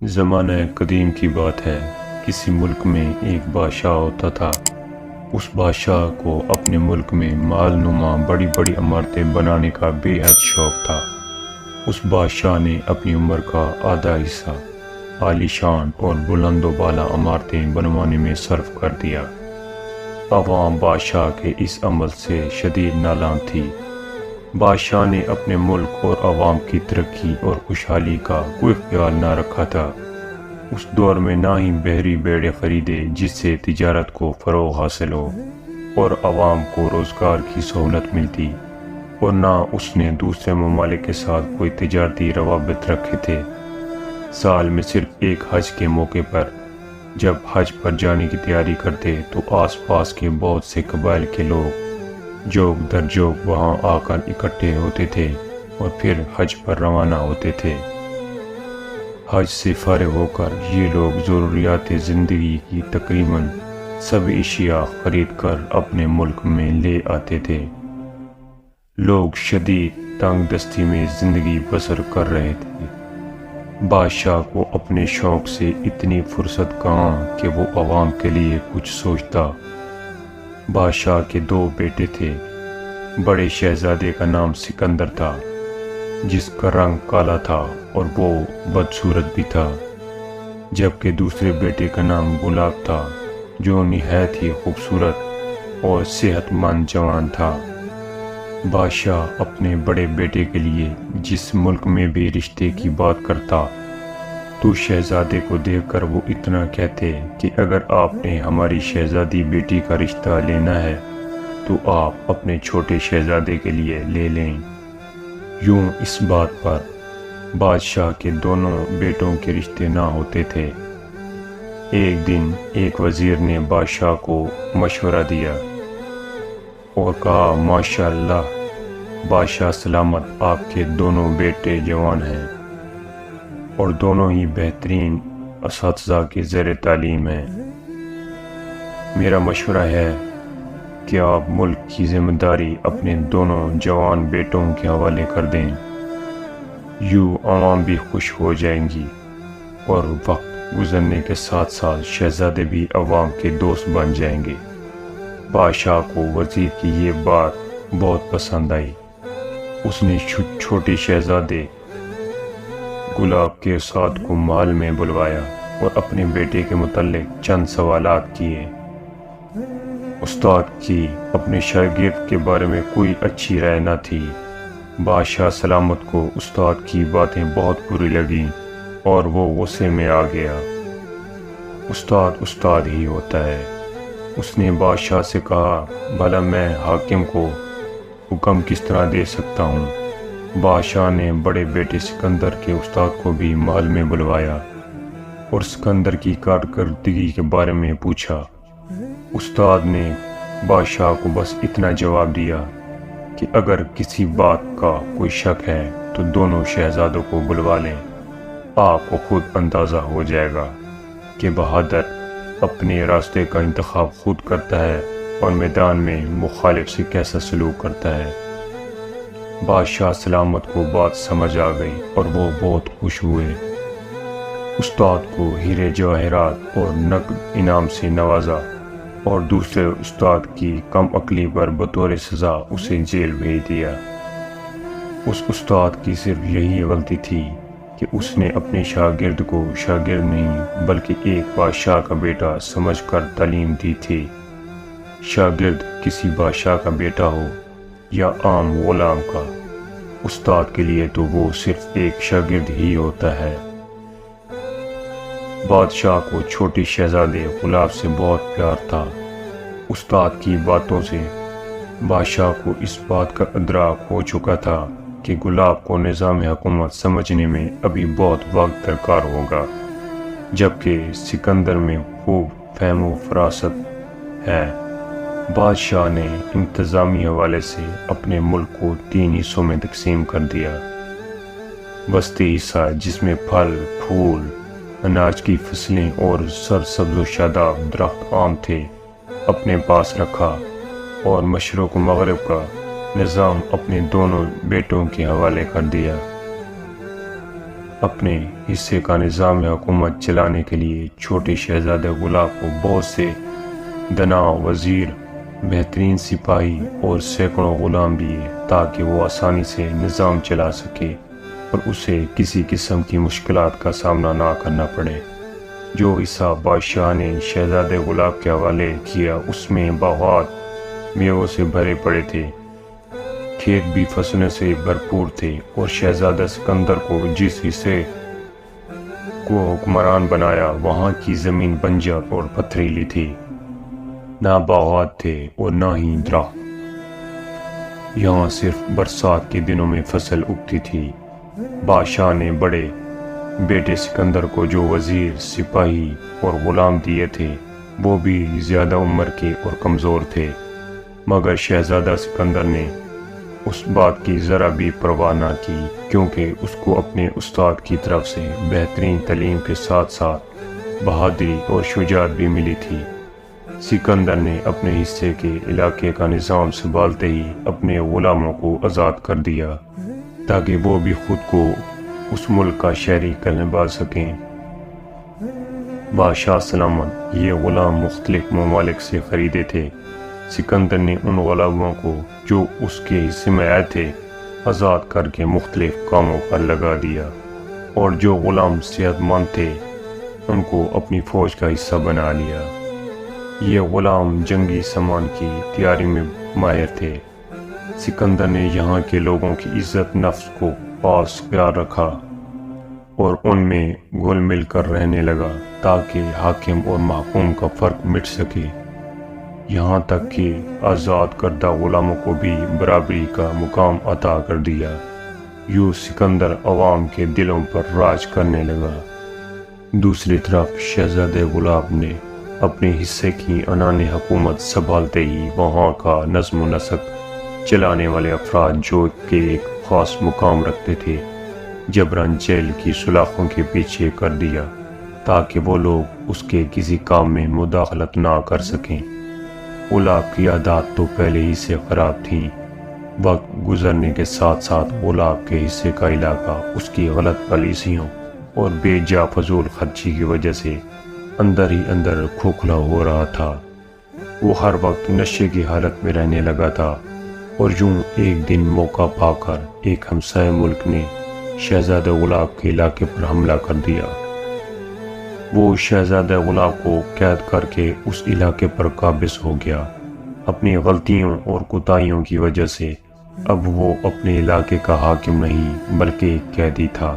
زمانہ قدیم کی بات ہے۔ کسی ملک میں ایک بادشاہ ہوتا تھا۔ اس بادشاہ کو اپنے ملک میں مال نما بڑی بڑی عمارتیں بنانے کا بے حد شوق تھا۔ اس بادشاہ نے اپنی عمر کا آدھا حصہ عالی شان اور بلند و بالا عمارتیں بنوانے میں صرف کر دیا۔ عوام بادشاہ کے اس عمل سے شدید نالاں تھی۔ بادشاہ نے اپنے ملک اور عوام کی ترقی اور خوشحالی کا کوئی خیال نہ رکھا تھا۔ اس دور میں نہ ہی بحری بیڑے خریدے جس سے تجارت کو فروغ حاصل ہو اور عوام کو روزگار کی سہولت ملتی، اور نہ اس نے دوسرے ممالک کے ساتھ کوئی تجارتی روابط رکھے تھے۔ سال میں صرف ایک حج کے موقع پر جب حج پر جانے کی تیاری کرتے تو آس پاس کے بہت سے قبائل کے لوگ جوگ در جوگ وہاں آ کر اکٹھے ہوتے تھے اور پھر حج پر روانہ ہوتے تھے۔ حج سے فارغ ہو کر یہ لوگ ضروریات زندگی کی تقریباً سبھی اشیاء خرید کر اپنے ملک میں لے آتے تھے۔ لوگ شدید تنگ دستی میں زندگی بسر کر رہے تھے۔ بادشاہ کو اپنے شوق سے اتنی فرصت کہاں کہ وہ عوام کے لیے کچھ سوچتا۔ بادشاہ کے دو بیٹے تھے۔ بڑے شہزادے کا نام سکندر تھا، جس کا رنگ کالا تھا اور وہ بدصورت بھی تھا، جبکہ دوسرے بیٹے کا نام گلاب تھا، جو نہایت ہی خوبصورت اور صحت مند جوان تھا۔ بادشاہ اپنے بڑے بیٹے کے لیے جس ملک میں بھی رشتے کی بات کرتا تو شہزادے کو دیکھ کر وہ اتنا کہتے کہ اگر آپ نے ہماری شہزادی بیٹی کا رشتہ لینا ہے تو آپ اپنے چھوٹے شہزادے کے لیے لے لیں۔ یوں اس بات پر بادشاہ کے دونوں بیٹوں کے رشتے نہ ہوتے تھے۔ ایک دن ایک وزیر نے بادشاہ کو مشورہ دیا اور کہا، ماشاءاللہ بادشاہ سلامت، آپ کے دونوں بیٹے جوان ہیں اور دونوں ہی بہترین اساتذہ کے زیر تعلیم ہیں۔ میرا مشورہ ہے کہ آپ ملک کی ذمہ داری اپنے دونوں جوان بیٹوں کے حوالے کر دیں۔ یوں عوام بھی خوش ہو جائیں گی اور وقت گزرنے کے ساتھ ساتھ شہزادے بھی عوام کے دوست بن جائیں گے۔ بادشاہ کو وزیر کی یہ بات بہت پسند آئی۔ اس نے چھوٹے شہزادے گلاب کے استاد کو محل میں بلوایا اور اپنے بیٹے کے متعلق چند سوالات کیے۔ استاد کی اپنے شاگرد کے بارے میں کوئی اچھی رائے نہ تھی۔ بادشاہ سلامت کو استاد کی باتیں بہت بری لگیں اور وہ غصے میں آ گیا۔ استاد ہی ہوتا ہے۔ اس نے بادشاہ سے کہا، بھلا میں حاکم کو حکم کس طرح دے سکتا ہوں؟ بادشاہ نے بڑے بیٹے سکندر کے استاد کو بھی محل میں بلوایا اور سکندر کی کارکردگی کے بارے میں پوچھا۔ استاد نے بادشاہ کو بس اتنا جواب دیا کہ اگر کسی بات کا کوئی شک ہے تو دونوں شہزادوں کو بلوا لیں، آپ کو خود اندازہ ہو جائے گا کہ بہادر اپنے راستے کا انتخاب خود کرتا ہے اور میدان میں مخالف سے کیسا سلوک کرتا ہے۔ بادشاہ سلامت کو بات سمجھ آ گئی اور وہ بہت خوش ہوئے۔ استاد کو ہیرے جواہرات اور نقد انعام سے نوازا اور دوسرے استاد کی کم عقلی پر بطور سزا اسے جیل بھیج دیا۔ اس استاد کی صرف یہی غلطی تھی کہ اس نے اپنے شاگرد کو شاگرد نہیں بلکہ ایک بادشاہ کا بیٹا سمجھ کر تعلیم دی تھی۔ شاگرد کسی بادشاہ کا بیٹا ہو یا عام غلام کا، استاد کے لیے تو وہ صرف ایک شاگرد ہی ہوتا ہے۔ بادشاہ کو چھوٹے شہزادے گلاب سے بہت پیار تھا۔ استاد کی باتوں سے بادشاہ کو اس بات کا ادراک ہو چکا تھا کہ گلاب کو نظام حکومت سمجھنے میں ابھی بہت وقت درکار ہوگا، جبکہ سکندر میں خوب فہم و فراست ہے۔ بادشاہ نے انتظامی حوالے سے اپنے ملک کو 3 حصوں میں تقسیم کر دیا۔ وسطی حصہ، جس میں پھل پھول، اناج کی فصلیں اور سرسبز و شاداب درخت عام تھے، اپنے پاس رکھا اور مشرق و مغرب کا نظام اپنے دونوں بیٹوں کے حوالے کر دیا۔ اپنے حصے کا نظام حکومت چلانے کے لیے چھوٹے شہزادہ غلام کو بہت سے دنا وزیر، بہترین سپاہی اور سینکڑوں غلام دیے تاکہ وہ آسانی سے نظام چلا سکے اور اسے کسی قسم کی مشکلات کا سامنا نہ کرنا پڑے۔ جو حصہ بادشاہ نے شہزادہ غلام کے حوالے کیا اس میں باغات میووں سے بھرے پڑے تھے، کھیت بھی فصلوں سے بھرپور تھے، اور شہزادہ سکندر کو جس حصے کو حکمران بنایا وہاں کی زمین بنجر اور پتھریلی تھی، نہ باغات تھے اور نہ ہی درخت، یہاں صرف برسات کے دنوں میں فصل اگتی تھی۔ بادشاہ نے بڑے بیٹے سکندر کو جو وزیر، سپاہی اور غلام دیے تھے وہ بھی زیادہ عمر کے اور کمزور تھے، مگر شہزادہ سکندر نے اس بات کی ذرا بھی پرواہ نہ کی، کیونکہ اس کو اپنے استاد کی طرف سے بہترین تعلیم کے ساتھ ساتھ بہادری اور شجاعت بھی ملی تھی۔ سکندر نے اپنے حصے کے علاقے کا نظام سنبھالتے ہی اپنے غلاموں کو آزاد کر دیا تاکہ وہ بھی خود کو اس ملک کا شہری کہلوا سکیں۔ بادشاہ سلامت یہ غلام مختلف ممالک سے خریدے تھے۔ سکندر نے ان غلاموں کو جو اس کے حصے میں آئے تھے آزاد کر کے مختلف کاموں پر لگا دیا، اور جو غلام صحت مند تھے ان کو اپنی فوج کا حصہ بنا لیا۔ یہ غلام جنگی سامان کی تیاری میں ماہر تھے۔ سکندر نے یہاں کے لوگوں کی عزت نفس کو پاس خیال رکھا اور ان میں گھل مل کر رہنے لگا تاکہ حاکم اور محکوم کا فرق مٹ سکے، یہاں تک کہ آزاد کردہ غلاموں کو بھی برابری کا مقام عطا کر دیا۔ یوں سکندر عوام کے دلوں پر راج کرنے لگا۔ دوسری طرف شہزادہ غلام نے اپنے حصے کی عنان حکومت سنبھالتے ہی وہاں کا نظم و نسق چلانے والے افراد جو کہ ایک خاص مقام رکھتے تھے جبراً جیل کی سلاخوں کے پیچھے کر دیا تاکہ وہ لوگ اس کے کسی کام میں مداخلت نہ کر سکیں۔ غلام کی عادات تو پہلے ہی سے خراب تھیں، وقت گزرنے کے ساتھ ساتھ غلام کے حصے کا علاقہ اس کی غلط پالیسیوں اور بے جا فضول خرچی کی وجہ سے اندر ہی اندر کھوکھلا ہو رہا تھا۔ وہ ہر وقت نشے کی حالت میں رہنے لگا تھا، اور یوں ایک دن موقع پا کر ایک ہمسائے ملک نے شہزادہ غلام کے علاقے پر حملہ کر دیا۔ وہ شہزادہ غلام کو قید کر کے اس علاقے پر قابض ہو گیا۔ اپنی غلطیوں اور کوتاہیوں کی وجہ سے اب وہ اپنے علاقے کا حاکم نہیں بلکہ ایک قیدی تھا۔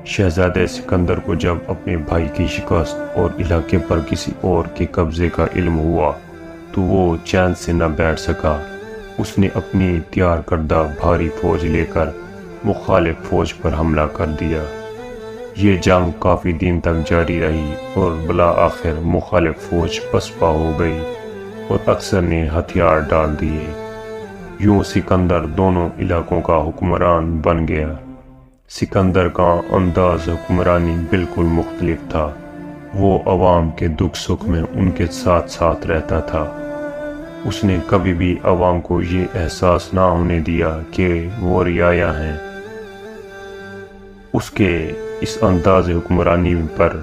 شہزادہ سکندر کو جب اپنے بھائی کی شکست اور علاقے پر کسی اور کے قبضے کا علم ہوا تو وہ چین سے نہ بیٹھ سکا۔ اس نے اپنی تیار کردہ بھاری فوج لے کر مخالف فوج پر حملہ کر دیا۔ یہ جنگ کافی دن تک جاری رہی اور بالآخر مخالف فوج پسپا ہو گئی اور اکثر نے ہتھیار ڈال دیے۔ یوں سکندر دونوں علاقوں کا حکمران بن گیا۔ سکندر کا انداز حکمرانی بالکل مختلف تھا۔ وہ عوام کے دکھ سکھ میں ان کے ساتھ ساتھ رہتا تھا۔ اس نے کبھی بھی عوام کو یہ احساس نہ ہونے دیا کہ وہ رعایا ہیں۔ اس کے اس انداز حکمرانی پر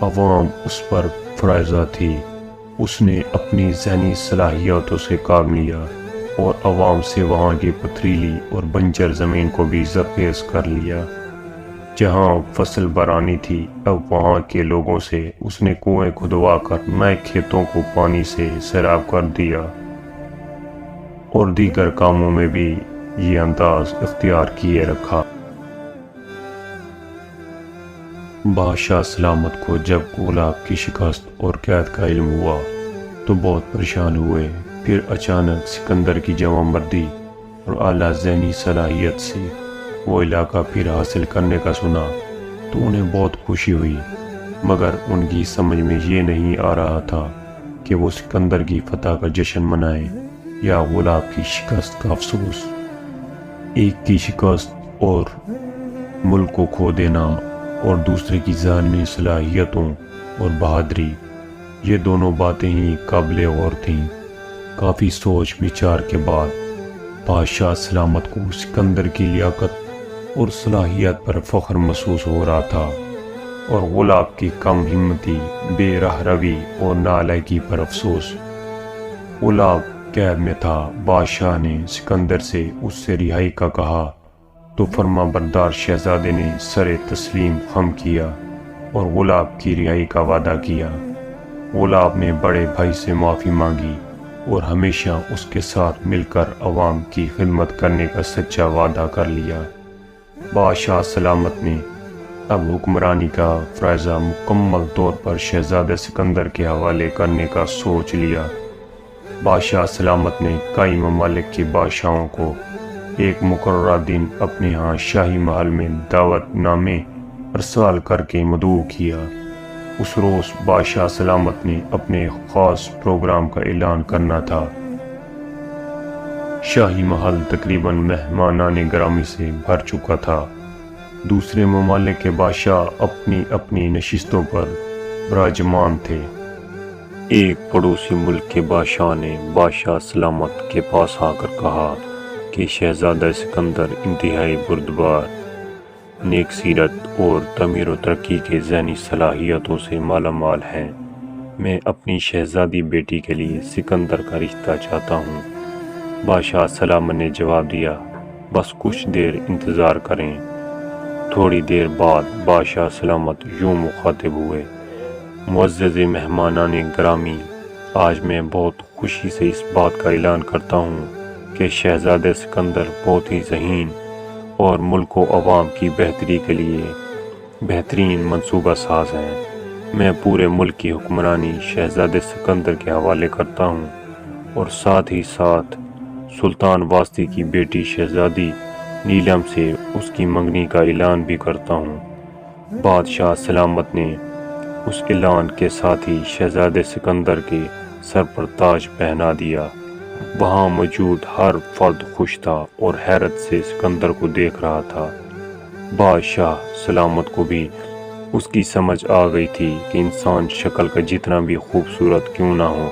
عوام اس پر فائزہ تھی۔ اس نے اپنی ذہنی صلاحیتوں سے کام لیا اور عوام سے وہاں کی پتھریلی اور بنجر زمین کو بھی زرخیز کر لیا۔ جہاں فصل برانی تھی اب وہاں کے لوگوں سے اس نے کنویں کھدوا کر نئے کھیتوں کو پانی سے سیراب کر دیا، اور دیگر کاموں میں بھی یہ انداز اختیار کیے رکھا۔ بادشاہ سلامت کو جب غلام کی شکست اور قید کا علم ہوا تو بہت پریشان ہوئے۔ پھر اچانک سکندر کی جوان مردی اور اعلیٰ ذہنی صلاحیت سے وہ علاقہ پھر حاصل کرنے کا سنا تو انہیں بہت خوشی ہوئی، مگر ان کی سمجھ میں یہ نہیں آ رہا تھا کہ وہ سکندر کی فتح کا جشن منائیں یا غلام کی شکست کا افسوس۔ ایک کی شکست اور ملک کو کھو دینا اور دوسرے کی ذہنی صلاحیتوں اور بہادری، یہ دونوں باتیں ہی قابل غور تھیں۔ کافی سوچ بچار کے بعد بادشاہ سلامت کو سکندر کی لیاقت اور صلاحیت پر فخر محسوس ہو رہا تھا، اور غلاب کی کم ہمتی، بے راہ روی اور نالائکی پر افسوس۔ غلاب قید میں تھا۔ بادشاہ نے سکندر سے اس سے رہائی کا کہا تو فرما بردار شہزادے نے سر تسلیم خم کیا اور غلاب کی رہائی کا وعدہ کیا۔ غلاب نے بڑے بھائی سے معافی مانگی اور ہمیشہ اس کے ساتھ مل کر عوام کی خدمت کرنے کا سچا وعدہ کر لیا۔ بادشاہ سلامت نے اب حکمرانی کا فرائضہ مکمل طور پر شہزادہ سکندر کے حوالے کرنے کا سوچ لیا۔ بادشاہ سلامت نے کئی ممالک کے بادشاہوں کو ایک مقررہ دن اپنے ہاں شاہی محل میں دعوت نامے ارسال کر کے مدعو کیا۔ اس روز بادشاہ سلامت نے اپنے خاص پروگرام کا اعلان کرنا تھا۔ شاہی محل تقریباً مہمانان گرامی سے بھر چکا تھا۔ دوسرے ممالک کے بادشاہ اپنی اپنی نشستوں پر براجمان تھے۔ ایک پڑوسی ملک کے بادشاہ نے بادشاہ سلامت کے پاس آ کر کہا کہ شہزادہ سکندر انتہائی بردبار، نیک سیرت اور تعمیر و ترقی کے ذہنی صلاحیتوں سے مالا مال ہیں۔ میں اپنی شہزادی بیٹی کے لیے سکندر کا رشتہ چاہتا ہوں۔ بادشاہ سلامت نے جواب دیا، بس کچھ دیر انتظار کریں۔ تھوڑی دیر بعد بادشاہ سلامت یوں مخاطب ہوئے، معزز مہمانان گرامی، آج میں بہت خوشی سے اس بات کا اعلان کرتا ہوں کہ شہزادہ سکندر بہت ہی ذہین اور ملک و عوام کی بہتری کے لیے بہترین منصوبہ ساز ہیں۔ میں پورے ملک کی حکمرانی شہزادہ سکندر کے حوالے کرتا ہوں اور ساتھ ہی ساتھ سلطان واسطی کی بیٹی شہزادی نیلم سے اس کی منگنی کا اعلان بھی کرتا ہوں۔ بادشاہ سلامت نے اس اعلان کے ساتھ ہی شہزادہ سکندر کے سر پر تاج پہنا دیا۔ وہاں موجود ہر فرد خوش تھا اور حیرت سے سکندر کو دیکھ رہا تھا۔ بادشاہ سلامت کو بھی اس کی سمجھ آ گئی تھی کہ انسان شکل کا جتنا بھی خوبصورت کیوں نہ ہو،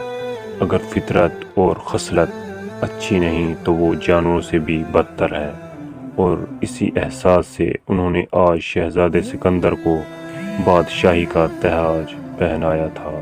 اگر فطرت اور خصلت اچھی نہیں تو وہ جانوروں سے بھی بدتر ہے، اور اسی احساس سے انہوں نے آج شہزادہ سکندر کو بادشاہی کا تاج پہنایا تھا۔